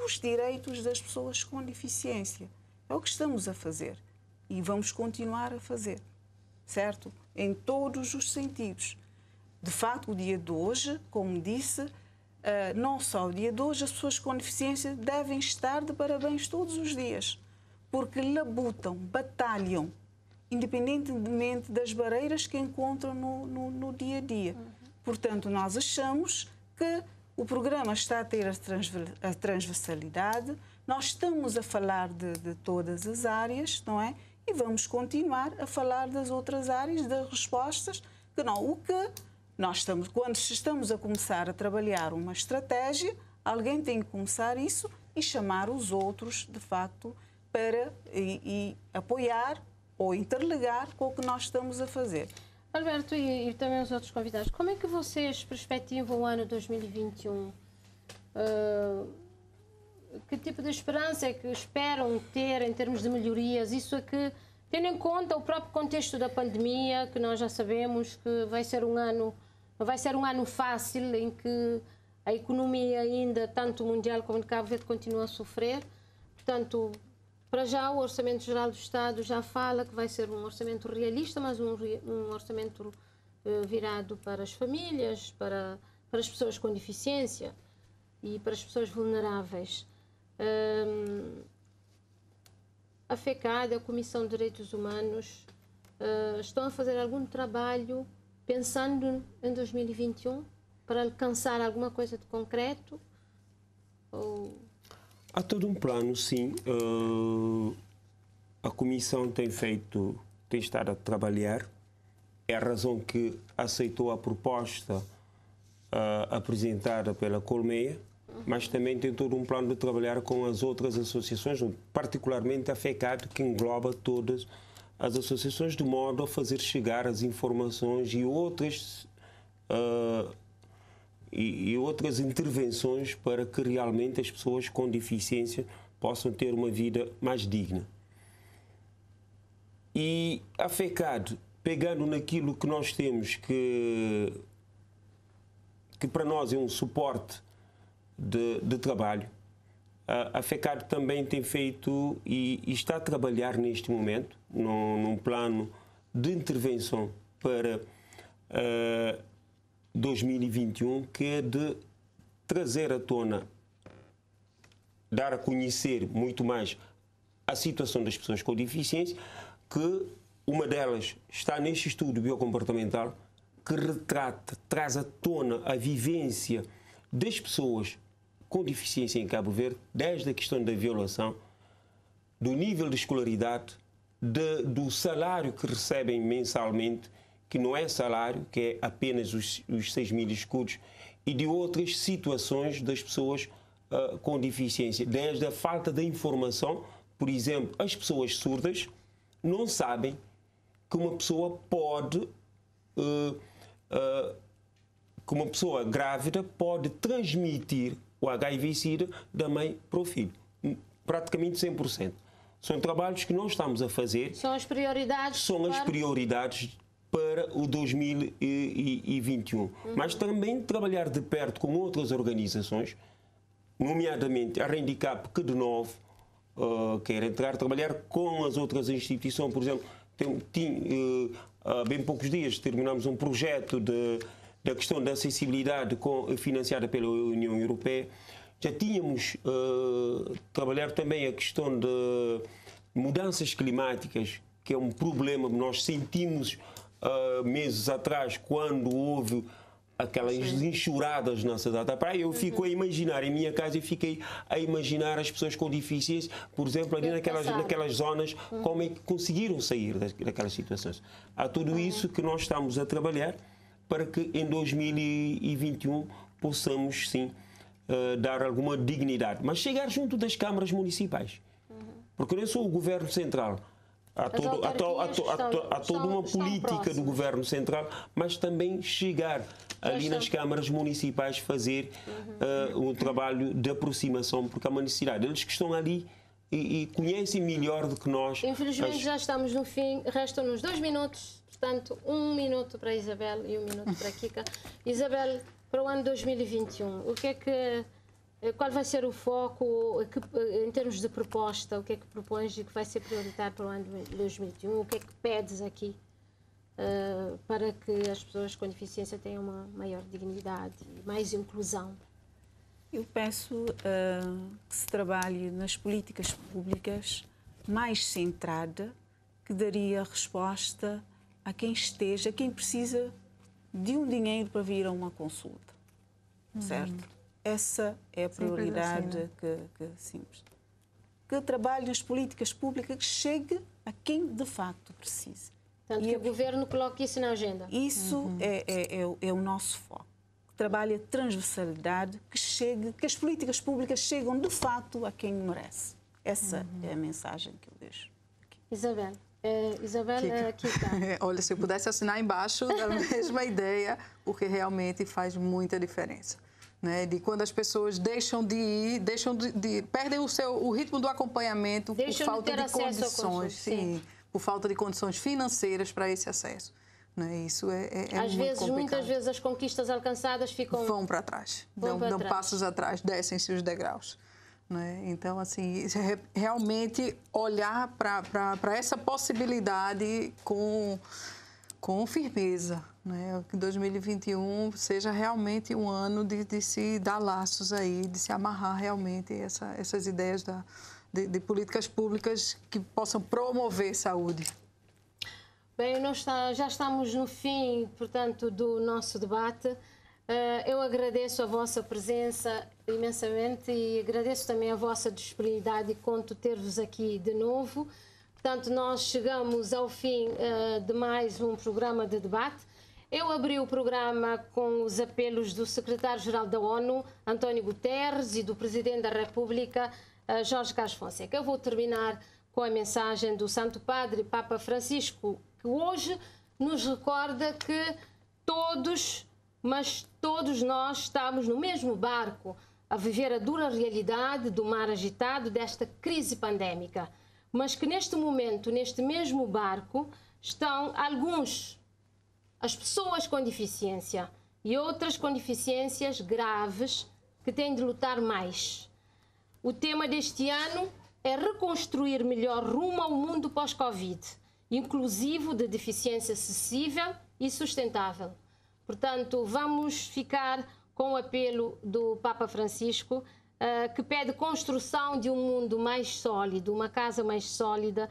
os direitos das pessoas com deficiência. É o que estamos a fazer. E vamos continuar a fazer. Certo? Em todos os sentidos. De facto, o dia de hoje, como disse, não só o dia de hoje, as pessoas com deficiência devem estar de parabéns todos os dias. Porque labutam, batalham, independentemente das barreiras que encontram no dia a dia. Portanto, nós achamos que o programa está a ter a transversalidade, nós estamos a falar de todas as áreas, não é? E vamos continuar a falar das outras áreas, das respostas, que não. O que nós quando estamos a começar a trabalhar uma estratégia, alguém tem que começar isso e chamar os outros, de facto, para e apoiar ou interligar com o que nós estamos a fazer. Alberto e também os outros convidados, como é que vocês perspectivam o ano 2021? Que tipo de esperança é que esperam ter em termos de melhorias? Isso é que, tendo em conta o próprio contexto da pandemia, que nós já sabemos que vai ser um ano fácil, em que a economia ainda, tanto mundial como de Cabo Verde, continua a sofrer. Portanto, para já o Orçamento Geral do Estado já fala que vai ser um orçamento realista, mas um orçamento virado para as famílias, para as pessoas com deficiência e para as pessoas vulneráveis. A FECAD, a Comissão de Direitos Humanos, estão a fazer algum trabalho pensando em 2021 para alcançar alguma coisa de concreto? Há todo um plano, sim. A Comissão tem estado a trabalhar. É a razão que aceitou a proposta apresentada pela Colmeia, mas também tem todo um plano de trabalhar com as outras associações, particularmente a FECAD, que engloba todas as associações, de modo a fazer chegar as informações e outras intervenções para que realmente as pessoas com deficiência possam ter uma vida mais digna. E a FECAD, pegando naquilo que nós temos, que para nós é um suporte de trabalho, a FECAD também tem feito e está a trabalhar neste momento num plano de intervenção para 2021, que é de trazer à tona, dar a conhecer muito mais a situação das pessoas com deficiência, que uma delas está neste estudo biocomportamental, que retrata, traz à tona a vivência das pessoas com deficiência em Cabo Verde, desde a questão da violação, do nível de escolaridade, do salário que recebem mensalmente, que não é salário, que é apenas os 6.000 escudos, e de outras situações das pessoas com deficiência, desde a falta de informação. Por exemplo, as pessoas surdas não sabem que uma pessoa que uma pessoa grávida pode transmitir o HIV/SIDA da mãe para o filho, praticamente 100%. São trabalhos que nós estamos a fazer. São as prioridades. São as prioridades para o 2021. Mas também trabalhar de perto com outras organizações, nomeadamente a Handicap, que de novo quer entrar, trabalhar com as outras instituições. Por exemplo, há bem poucos dias terminamos um projeto da questão da acessibilidade financiada pela União Europeia. Já tínhamos trabalhar também a questão de mudanças climáticas, que é um problema que nós sentimos meses atrás, quando houve aquelas enxurradas na cidade da praia. Eu fico a imaginar, em minha casa, eu fiquei a imaginar as pessoas com deficiência, por exemplo, ali naquelas zonas, como é que conseguiram sair daquelas situações. Há tudo isso que nós estamos a trabalhar para que em 2021 possamos, sim, dar alguma dignidade. Mas chegar junto das câmaras municipais. Porque não é só o Governo Central. Há toda uma política do Governo Central, mas também chegar ali nas câmaras municipais, fazer um trabalho de aproximação, porque há uma necessidade. Eles que estão ali e conhecem melhor do que nós. Infelizmente já estamos no fim, restam-nos 2 minutos, portanto 1 minuto para a Isabel e 1 minuto para a Kika. Isabel, para o ano 2021, qual vai ser o foco em termos de proposta? O que é que propões e que vai ser prioritário para o ano 2021? O que é que pedes aqui para que as pessoas com deficiência tenham uma maior dignidade e mais inclusão? Eu peço que se trabalhe nas políticas públicas mais centrada, que daria resposta a quem quem precisa de um dinheiro para vir a uma consulta, certo? Essa é a prioridade que trabalhe nas políticas públicas, que chegue a quem de facto precisa. Portanto, que o Governo coloque isso na agenda. Isso é o nosso foco. trabalhe a transversalidade, que as políticas públicas chegam de fato a quem merece. Essa é a mensagem que eu deixo aqui. Isabel. Isabel, aqui está. Olha, se eu pudesse assinar embaixo da mesma ideia, porque realmente faz muita diferença. Né? De quando as pessoas deixam de ir, perdem o ritmo do acompanhamento por falta de condições. Sim, por falta de condições financeiras para esse acesso. Né? Isso é muito complicado. Muitas vezes as conquistas alcançadas vão para trás, dão passos atrás, descem-se os degraus. Né? Então, assim, realmente olhar para essa possibilidade com firmeza. Né? Que 2021 seja realmente um ano de se dar laços aí, de se amarrar realmente essas ideias de políticas públicas que possam promover saúde. Bem, nós já estamos no fim, portanto, do nosso debate. Eu agradeço a vossa presença imensamente e agradeço também a vossa disponibilidade e conto ter-vos aqui de novo. Portanto, nós chegamos ao fim de mais um programa de debate. Eu abri o programa com os apelos do secretário-geral da ONU, António Guterres, e do Presidente da República, Jorge Carlos Fonseca. Eu vou terminar com a mensagem do Santo Padre, Papa Francisco, que hoje nos recorda que todos nós estamos no mesmo barco a viver a dura realidade do mar agitado desta crise pandémica, mas que neste momento, neste mesmo barco, estão as pessoas com deficiência e outras com deficiências graves que têm de lutar mais. O tema deste ano é reconstruir melhor rumo ao mundo pós-Covid, inclusivo de deficiência acessível e sustentável. Portanto, vamos ficar com o apelo do Papa Francisco, que pede construção de um mundo mais sólido, uma casa mais sólida,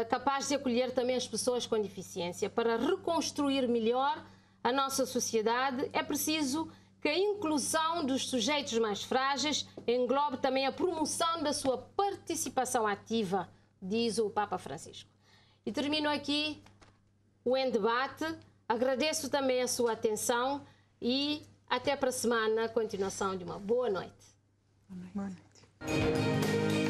capaz de acolher também as pessoas com deficiência. Para reconstruir melhor a nossa sociedade, é preciso que a inclusão dos sujeitos mais frágeis englobe também a promoção da sua participação ativa, diz o Papa Francisco. E termino aqui o Em Debate. Agradeço também a sua atenção e até para a semana. Continuação de uma boa noite. Boa noite.